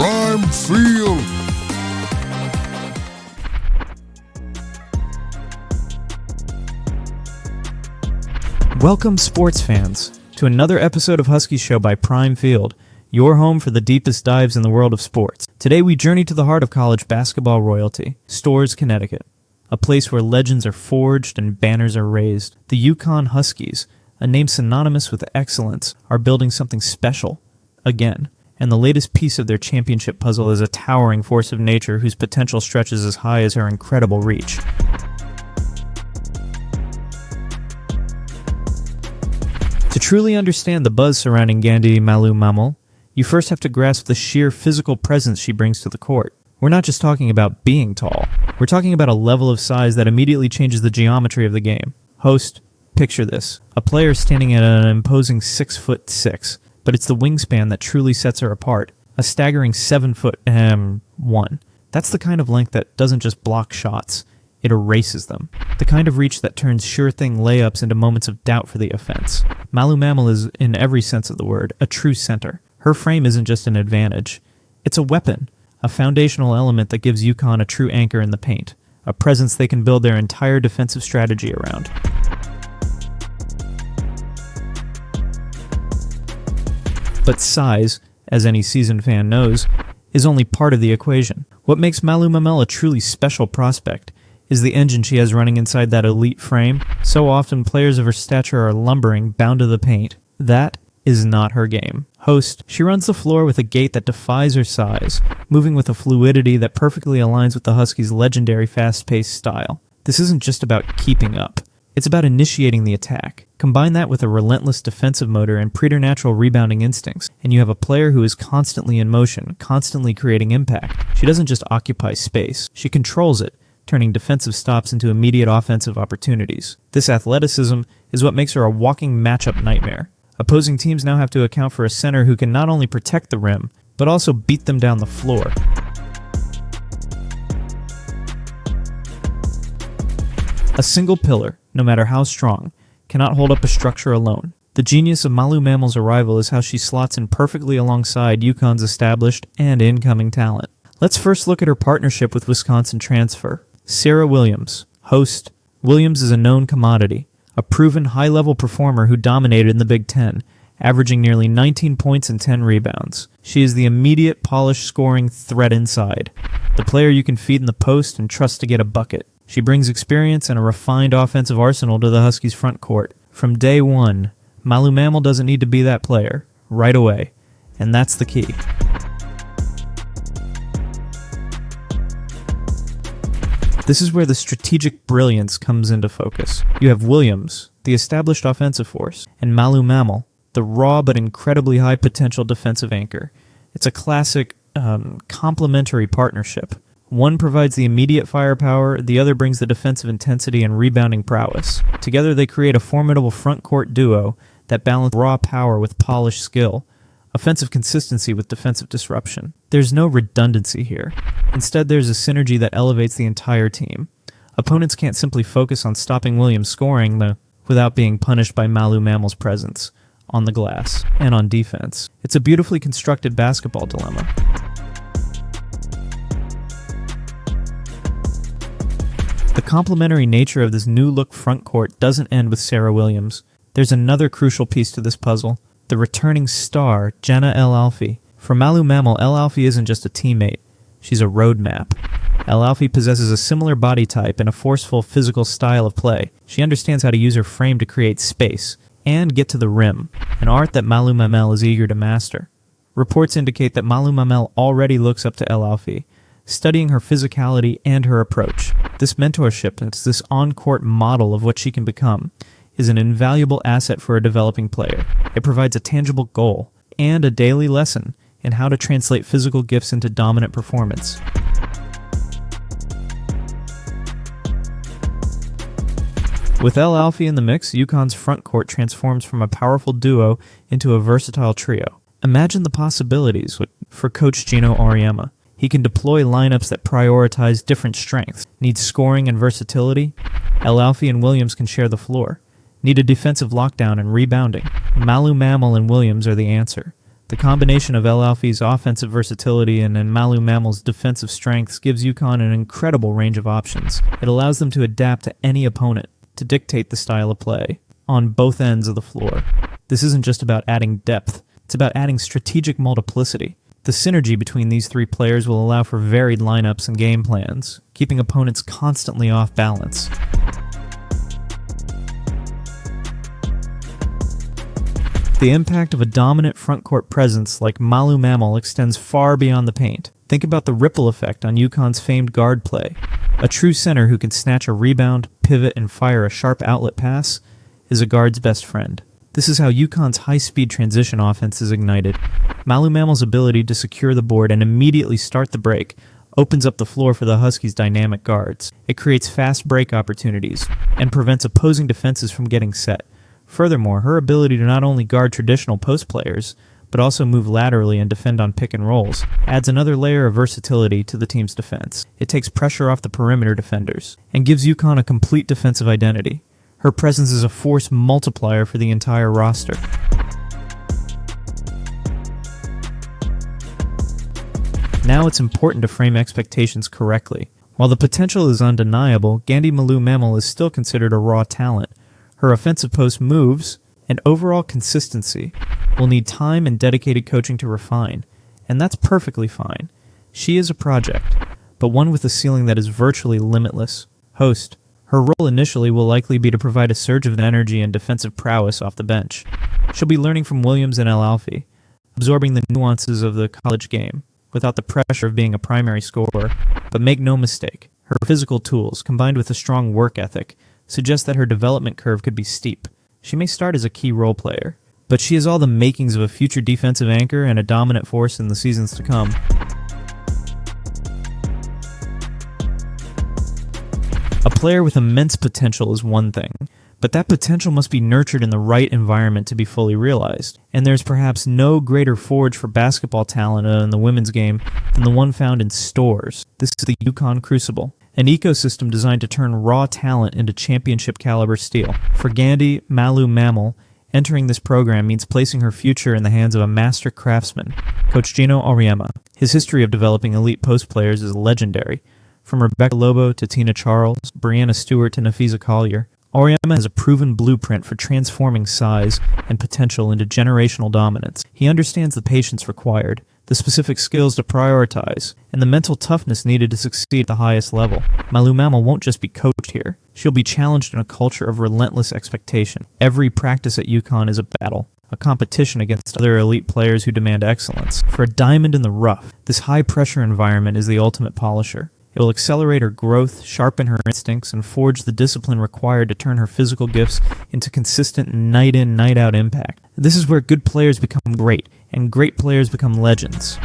Prime Field. Welcome, sports fans, to another episode of Huskies Show by Prime Field, your home for the deepest dives in the world of sports. Today we journey to the heart of college basketball royalty, Storrs, Connecticut, a place where legends are forged and banners are raised. The UConn Huskies, a name synonymous with excellence, are building something special, again, and the latest piece of their championship puzzle is a towering force of nature whose potential stretches as high as her incredible reach. To truly understand the buzz surrounding Gandy Malou-Mamel, you first have to grasp the sheer physical presence she brings to the court. We're not just talking about being tall. We're talking about a level of size that immediately changes the geometry of the game. Host, picture this. A player standing at an imposing 6'6", but it's the wingspan that truly sets her apart. A staggering 7'1". That's the kind of length that doesn't just block shots. It erases them. The kind of reach that turns sure-thing layups into moments of doubt for the offense. Malou-Mamel is, in every sense of the word, a true center. Her frame isn't just an advantage. It's a weapon, a foundational element that gives UConn a true anchor in the paint, a presence they can build their entire defensive strategy around. But size, as any seasoned fan knows, is only part of the equation. What makes Malou-Mamel a truly special prospect is the engine she has running inside that elite frame. So often players of her stature are lumbering, bound to the paint. That is not her game. Host, she runs the floor with a gait that defies her size, moving with a fluidity that perfectly aligns with the Huskies' legendary fast-paced style. This isn't just about keeping up. It's about initiating the attack. Combine that with a relentless defensive motor and preternatural rebounding instincts, and you have a player who is constantly in motion, constantly creating impact. She doesn't just occupy space. She controls it, turning defensive stops into immediate offensive opportunities. This athleticism is what makes her a walking matchup nightmare. Opposing teams now have to account for a center who can not only protect the rim, but also beat them down the floor. A single pillar, no matter how strong, cannot hold up a structure alone. The genius of Malou-Mamel's arrival is how she slots in perfectly alongside UConn's established and incoming talent. Let's first look at her partnership with Wisconsin transfer. Serah Williams. Host, Williams is a known commodity, a proven high-level performer who dominated in the Big Ten, averaging nearly 19 points and 10 rebounds. She is the immediate, polished scoring threat inside, the player you can feed in the post and trust to get a bucket. She brings experience and a refined offensive arsenal to the Huskies' front court. From day one, Malou-Mamel doesn't need to be that player, right away, and that's the key. This is where the strategic brilliance comes into focus. You have Williams, the established offensive force, and Malou-Mamel, the raw but incredibly high-potential defensive anchor. It's a classic, complementary partnership. One provides the immediate firepower, the other brings the defensive intensity and rebounding prowess. Together they create a formidable front-court duo that balance raw power with polished skill, offensive consistency with defensive disruption. There's no redundancy here. Instead, there's a synergy that elevates the entire team. Opponents can't simply focus on stopping Williams scoring without being punished by Malou-Mamel's presence on the glass and on defense. It's a beautifully constructed basketball dilemma. The complementary nature of this new-look front court doesn't end with Serah Williams. There's another crucial piece to this puzzle, the returning star, Jana El Alfy. For Malou-Mamel, El Alfy isn't just a teammate. She's a roadmap. El Alfy possesses a similar body type and a forceful physical style of play. She understands how to use her frame to create space and get to the rim, an art that Malou-Mamel is eager to master. Reports indicate that Malou-Mamel already looks up to El Alfy, studying her physicality and her approach. This mentorship, this on-court model of what she can become, is an invaluable asset for a developing player. It provides a tangible goal and a daily lesson in how to translate physical gifts into dominant performance. With El Alfy in the mix, UConn's front court transforms from a powerful duo into a versatile trio. Imagine the possibilities for Coach Geno Auriemma. He can deploy lineups that prioritize different strengths. Need scoring and versatility? El Alfy and Williams can share the floor. Need a defensive lockdown and rebounding? Malou-Mamel and Williams are the answer. The combination of El Alfy's offensive versatility and Malou-Mamel's defensive strengths gives UConn an incredible range of options. It allows them to adapt to any opponent, to dictate the style of play, on both ends of the floor. This isn't just about adding depth, it's about adding strategic multiplicity. The synergy between these three players will allow for varied lineups and game plans, keeping opponents constantly off balance. The impact of a dominant frontcourt presence like Malou-Mamel extends far beyond the paint. Think about the ripple effect on UConn's famed guard play. A true center who can snatch a rebound, pivot, and fire a sharp outlet pass is a guard's best friend. This is how UConn's high-speed transition offense is ignited. Malou-Mamel's ability to secure the board and immediately start the break opens up the floor for the Huskies' dynamic guards. It creates fast break opportunities and prevents opposing defenses from getting set. Furthermore, her ability to not only guard traditional post players, but also move laterally and defend on pick and rolls, adds another layer of versatility to the team's defense. It takes pressure off the perimeter defenders, and gives UConn a complete defensive identity. Her presence is a force multiplier for the entire roster. Now it's important to frame expectations correctly. While the potential is undeniable, Gandy Malou-Mamel is still considered a raw talent. Her offensive post moves and overall consistency will need time and dedicated coaching to refine, and that's perfectly fine. She is a project, but one with a ceiling that is virtually limitless. Host. Her role initially will likely be to provide a surge of energy and defensive prowess off the bench. She'll be learning from Williams and El Alfy, absorbing the nuances of the college game, without the pressure of being a primary scorer. But make no mistake, her physical tools, combined with a strong work ethic, suggest that her development curve could be steep. She may start as a key role player, but she has all the makings of a future defensive anchor and a dominant force in the seasons to come. A player with immense potential is one thing, but that potential must be nurtured in the right environment to be fully realized. And there's perhaps no greater forge for basketball talent in the women's game than the one found in stores. This is the UConn Crucible, an ecosystem designed to turn raw talent into championship-caliber steel. For Gandy Malou-Mamel, entering this program means placing her future in the hands of a master craftsman, Coach Geno Auriemma. His history of developing elite post players is legendary. From Rebecca Lobo to Tina Charles, Brianna Stewart to Nafisa Collier, Auriemma has a proven blueprint for transforming size and potential into generational dominance. He understands the patience required, the specific skills to prioritize, and the mental toughness needed to succeed at the highest level. Malou-Mamel won't just be coached here. She'll be challenged in a culture of relentless expectation. Every practice at UConn is a battle, a competition against other elite players who demand excellence. For a diamond in the rough, this high-pressure environment is the ultimate polisher. It will accelerate her growth, sharpen her instincts, and forge the discipline required to turn her physical gifts into consistent night-in, night-out impact. This is where good players become great, and great players become legends.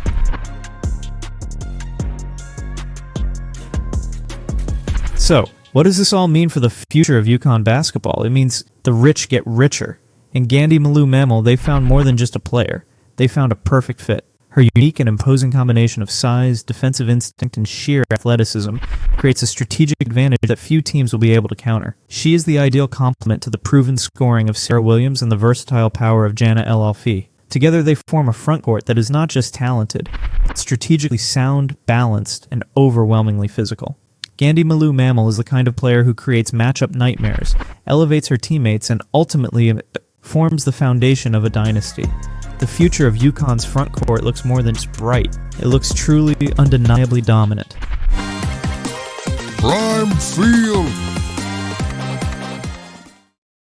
So, what does this all mean for the future of UConn basketball? It means the rich get richer. In Gandy Malou-Mamel, they found more than just a player. They found a perfect fit. Her unique and imposing combination of size, defensive instinct, and sheer athleticism creates a strategic advantage that few teams will be able to counter. She is the ideal complement to the proven scoring of Serah Williams and the versatile power of Jana El Alfy. Together they form a frontcourt that is not just talented, but strategically sound, balanced, and overwhelmingly physical. Gandy Malou-Mamel is the kind of player who creates matchup nightmares, elevates her teammates, and ultimately forms the foundation of a dynasty. The future of UConn's frontcourt looks more than just bright. It looks truly, undeniably dominant. Prime Field!